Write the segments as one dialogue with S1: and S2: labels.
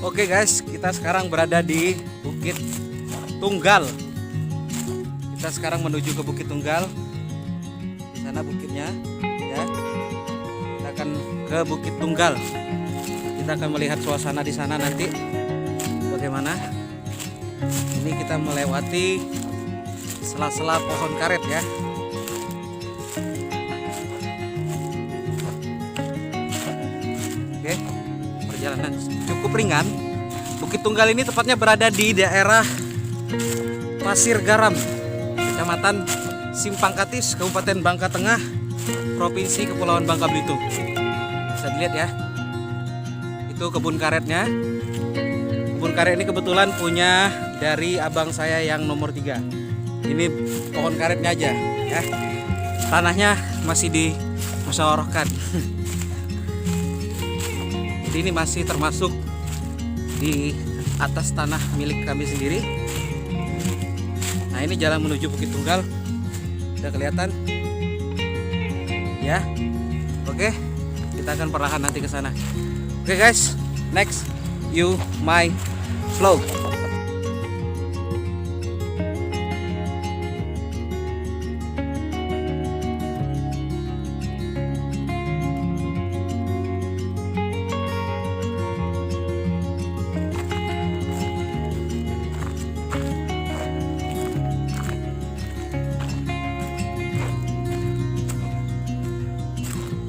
S1: Oke guys, kita sekarang berada di Bukit Tunggal. Kita sekarang menuju ke Bukit Tunggal. Di sana bukitnya, ya. Kita akan ke Bukit Tunggal. Kita akan melihat suasana di sana nanti bagaimana. Ini kita melewati sela-sela pohon karet ya. Oke, perjalanan cukup ringan. Bukit Tunggal ini tepatnya berada di daerah Pasir Garam, Kecamatan Simpang Katis, Kabupaten Bangka Tengah, Provinsi Kepulauan Bangka Belitung. Bisa dilihat ya, itu kebun karetnya. Kebun karet ini kebetulan punya dari abang saya yang nomor 3. Ini pohon karetnya aja ya. Tanahnya masih dimusyawarahkan. Jadi ini masih termasuk di atas tanah milik kami sendiri. Nah, ini jalan menuju Bukit Tunggal. Udah kelihatan? Ya. Oke, kita akan perlahan nanti ke sana. Oke guys, next you my vlog.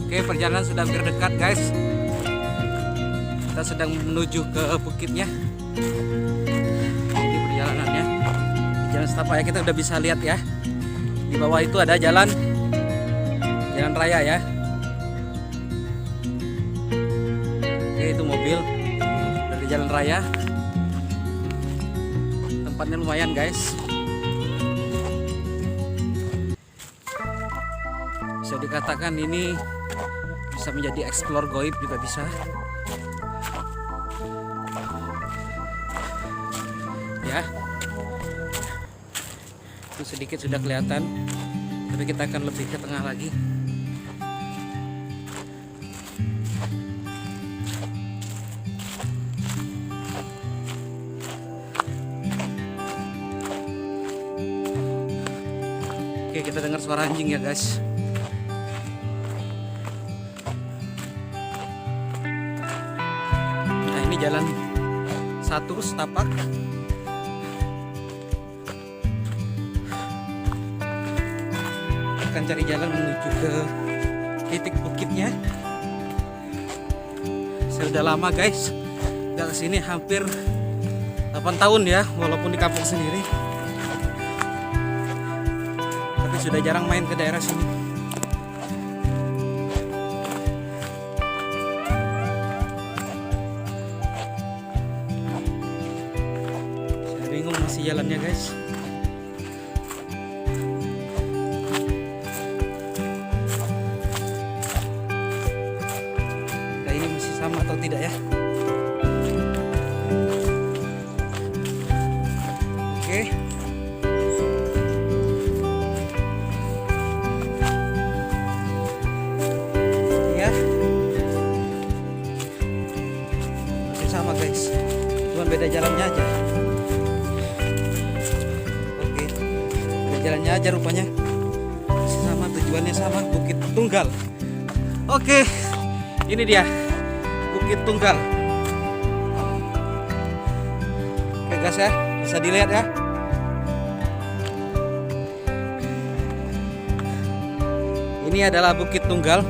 S1: Oke, perjalanan sudah hampir dekat guys. Kita sedang menuju ke bukitnya. Ini perjalanannya. Di jalan setapak ya, kita udah bisa lihat ya. Di bawah itu ada jalan raya ya. Oke, itu mobil dari jalan raya. Tempatnya lumayan guys. Bisa dikatakan ini bisa menjadi explore goib juga bisa. Ya, itu sedikit sudah kelihatan, tapi kita akan lebih ke tengah lagi. Oke, kita dengar suara anjing ya guys. Nah, ini jalan satu setapak. Akan cari jalan menuju ke titik bukitnya. Saya udah lama guys nggak kesini, hampir 8 tahun ya, walaupun di kampung sendiri, tapi sudah jarang main ke daerah sini. Saya bingung masih jalannya guys. Sama atau tidak ya? Oke. Ya. Masih sama guys. Cuma beda jalannya aja. Oke. Beda jalannya aja rupanya. Masih sama, tujuannya sama, Bukit Tunggal. Oke. Ini dia Bukit Tunggal. Oke guys ya, bisa dilihat ya. Ini adalah Bukit Tunggal.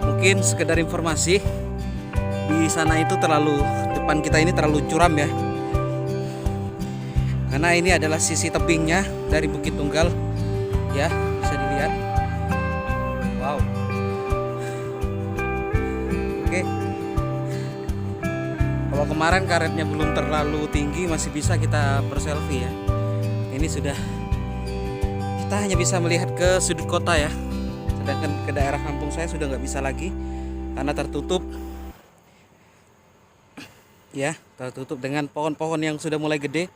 S1: Mungkin sekedar informasi, di sana itu depan kita ini terlalu curam ya. Karena ini adalah sisi tebingnya dari Bukit Tunggal. Ya, bisa dilihat. Wow. Oke. Kalau kemarin karetnya belum terlalu tinggi, masih bisa kita berselfie ya. Ini sudah, kita hanya bisa melihat ke sudut kota ya. Sedangkan ke daerah kampung saya sudah nggak bisa lagi karena tertutup. Ya, tertutup dengan pohon-pohon yang sudah mulai gede.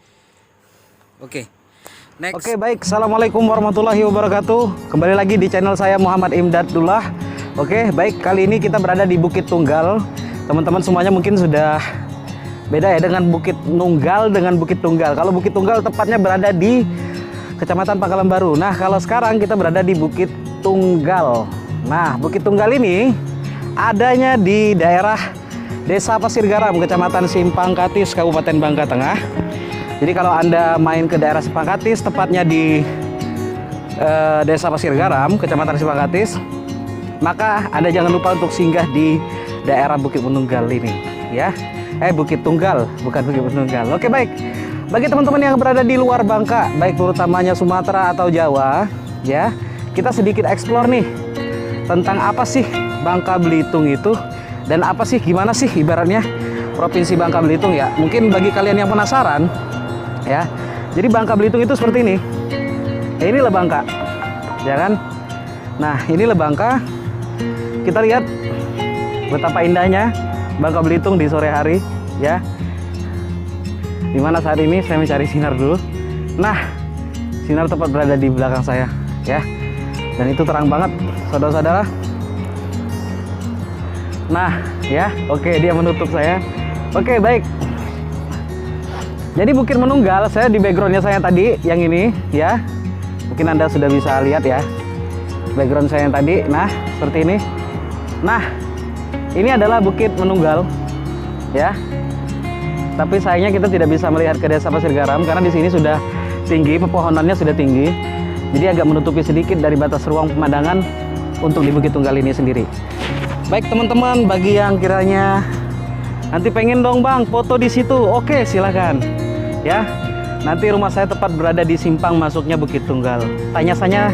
S1: Oke. Next. Oke, baik. Assalamualaikum warahmatullahi wabarakatuh. Kembali lagi di channel saya Muhammad Imdadullah. Oke, baik. Kali ini kita berada di Bukit Tunggal. Teman-teman semuanya mungkin sudah Beda ya dengan Bukit Nunggal dengan Bukit Tunggal. Kalau Bukit Tunggal tepatnya berada di Kecamatan Pangkalan Baru. Nah, kalau sekarang kita berada di Bukit Tunggal. Nah, Bukit Tunggal ini adanya di daerah Desa Pasir Garam, Kecamatan Simpang Katis, Kabupaten Bangka Tengah. Jadi kalau Anda main ke daerah Simpang Katis, tepatnya di Desa Pasir Garam, Kecamatan Simpang Katis, maka Anda jangan lupa untuk singgah di daerah Bukit Tunggal ini, ya. Bukit Tunggal, bukan Bukit Tunggal. Oke, baik. Bagi teman-teman yang berada di luar Bangka, baik terutamanya Sumatera atau Jawa, ya, kita sedikit eksplor nih tentang apa sih Bangka Belitung itu, dan apa sih, gimana sih ibaratnya Provinsi Bangka Belitung ya. Mungkin bagi kalian yang penasaran, ya. Jadi Bangka Belitung itu seperti ini. Inilah Bangka, ya kan? Nah, inilah Bangka. Kita lihat betapa indahnya Bangka Belitung di sore hari, ya. Dimana saat ini saya mencari sinar dulu. Nah, sinar tepat berada di belakang saya, ya. Dan itu terang banget, saudara-saudara. Nah, ya, oke, dia menutup saya. Oke, baik. Jadi Bukit Menunggal, saya di backgroundnya saya tadi, yang ini, ya. Mungkin Anda sudah bisa lihat ya, background saya yang tadi. Nah, seperti ini. Nah, ini adalah Bukit Menunggal, ya. Tapi sayangnya kita tidak bisa melihat ke Desa Pasir Garam karena di sini sudah tinggi, pepohonannya sudah tinggi. Jadi agak menutupi sedikit dari batas ruang pemandangan untuk di Bukit Tunggal ini sendiri. Baik teman-teman, bagi yang kiranya nanti pengen dong Bang foto di situ, oke silakan, ya. Nanti rumah saya tepat berada di simpang masuknya Bukit Tunggal. Tanya saya,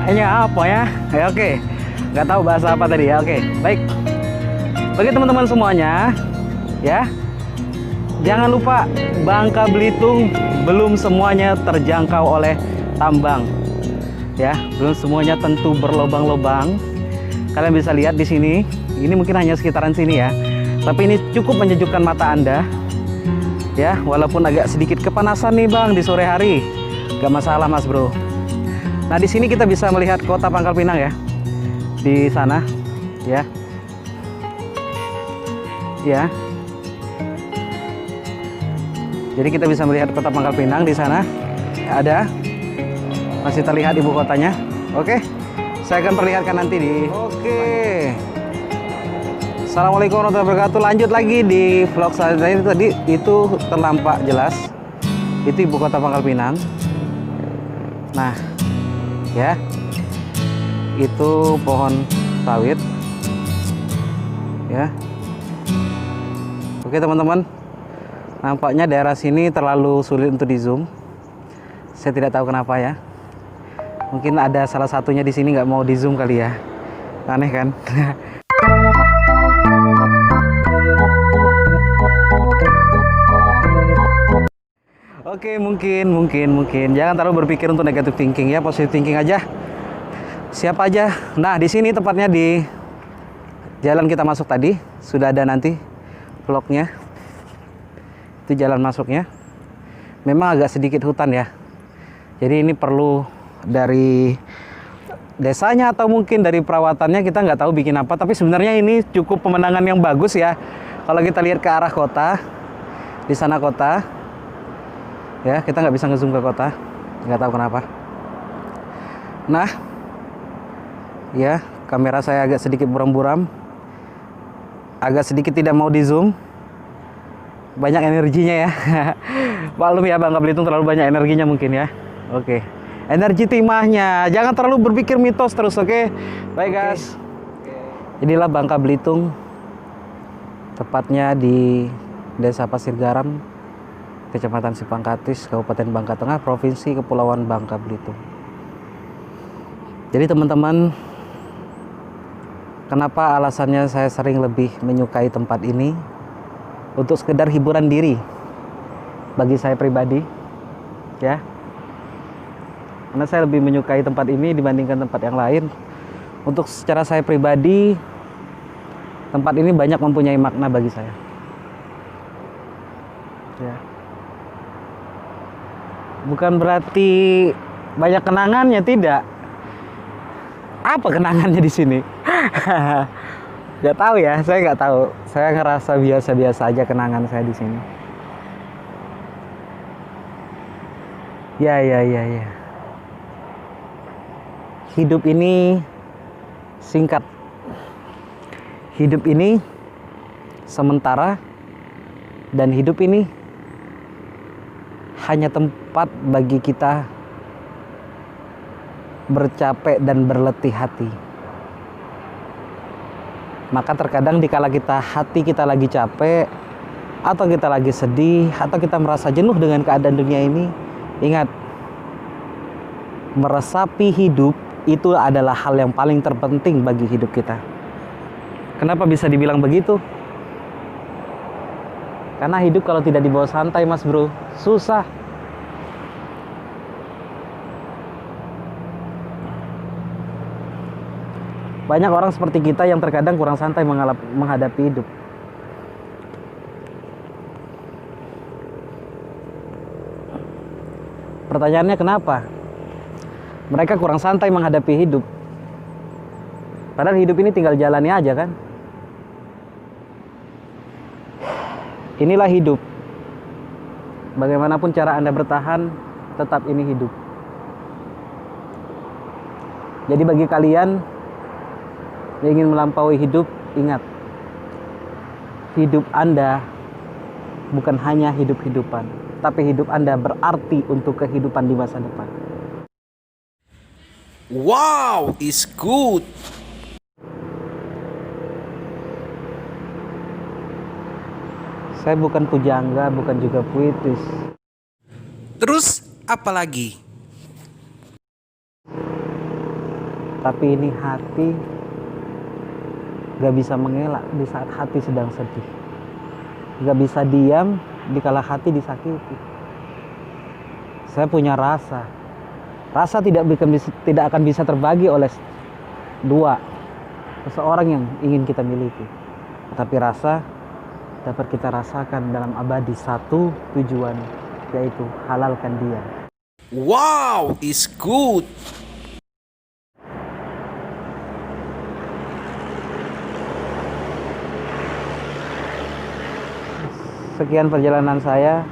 S1: ini apa ya? Oke. Nggak tahu bahasa apa tadi ya. Oke, baik. Bagi teman-teman semuanya, ya, jangan lupa Bangka Belitung belum semuanya terjangkau oleh tambang, ya, belum semuanya tentu berlobang-lobang. Kalian bisa lihat di sini, ini mungkin hanya sekitaran sini ya, tapi ini cukup menyejukkan mata Anda, ya, walaupun agak sedikit kepanasan nih Bang di sore hari, nggak masalah Mas Bro. Nah, di sini kita bisa melihat kota Pangkal Pinang ya. Di sana, ya, ya. Jadi kita bisa melihat kota Pangkal Pinang di sana. Ada, masih terlihat ibu kotanya. Oke, saya akan perlihatkan nanti di. Oke. Assalamualaikum warahmatullahi wabarakatuh. Lanjut lagi di vlog saya tadi itu terlampak jelas. Itu ibu kota Pangkal Pinang. Nah, ya. Itu pohon sawit, ya. Oke teman-teman, nampaknya daerah sini terlalu sulit untuk di zoom. Saya tidak tahu kenapa ya. Mungkin ada salah satunya di sini nggak mau di zoom kali ya. Aneh kan? Oke, mungkin jangan terlalu berpikir untuk negative thinking ya, positive thinking aja. Siapa aja. Nah, di sini tepatnya di jalan kita masuk tadi sudah ada nanti vlognya. Itu jalan masuknya. Memang agak sedikit hutan ya. Jadi ini perlu dari desanya atau mungkin dari perawatannya, kita nggak tahu bikin apa. Tapi sebenarnya ini cukup pemandangan yang bagus ya. Kalau kita lihat ke arah kota, di sana kota. Ya, kita nggak bisa ngezoom ke kota. Nggak tahu kenapa. Nah, ya, kamera saya agak sedikit buram-buram, agak sedikit tidak mau di zoom, banyak energinya ya. Maklum ya, Bangka Belitung terlalu banyak energinya mungkin ya. Oke, energi timahnya, jangan terlalu berpikir mitos terus. Oke, baik guys. Inilah Bangka Belitung, tepatnya di Desa Pasir Garam, Kecamatan Simpang Katis, Kabupaten Bangka Tengah, Provinsi Kepulauan Bangka Belitung. Jadi teman-teman, kenapa alasannya saya sering lebih menyukai tempat ini? Untuk sekedar hiburan diri bagi saya pribadi, ya. Karena saya lebih menyukai tempat ini dibandingkan tempat yang lain. Untuk secara saya pribadi, tempat ini banyak mempunyai makna bagi saya. Ya. Bukan berarti banyak kenangannya, tidak. Apa kenangannya di sini? Gak tahu ya, saya nggak tahu. Saya ngerasa biasa-biasa aja kenangan saya di sini. Ya, ya, ya, ya. Hidup ini singkat. Hidup ini sementara. Dan hidup ini hanya tempat bagi kita bercapek dan berletih hati. Maka terkadang dikala hati kita lagi capek, atau kita lagi sedih, atau kita merasa jenuh dengan keadaan dunia ini, ingat, meresapi hidup itu adalah hal yang paling terpenting bagi hidup kita. Kenapa bisa dibilang begitu? Karena hidup kalau tidak dibawa santai, mas bro, susah. Banyak orang seperti kita yang terkadang kurang santai menghadapi hidup. Pertanyaannya kenapa? Mereka kurang santai menghadapi hidup. Padahal hidup ini tinggal jalani aja kan. Inilah hidup. Bagaimanapun cara Anda bertahan, tetap ini hidup. Jadi bagi kalian yang ingin melampaui hidup, ingat, hidup Anda bukan hanya hidup-hidupan, tapi hidup Anda berarti untuk kehidupan di masa depan.
S2: Wow, is good.
S1: Saya bukan pujangga, bukan juga puitis.
S2: Terus apa lagi?
S1: Tapi ini hati gak bisa mengelak di saat hati sedang sedih. Gak bisa diam dikala hati disakiti. Saya punya rasa. Rasa tidak akan bisa terbagi oleh dua seseorang yang ingin kita miliki. Tapi rasa dapat kita rasakan dalam abadi satu tujuan, yaitu halalkan dia.
S2: Wow, is good.
S1: Sekian perjalanan saya.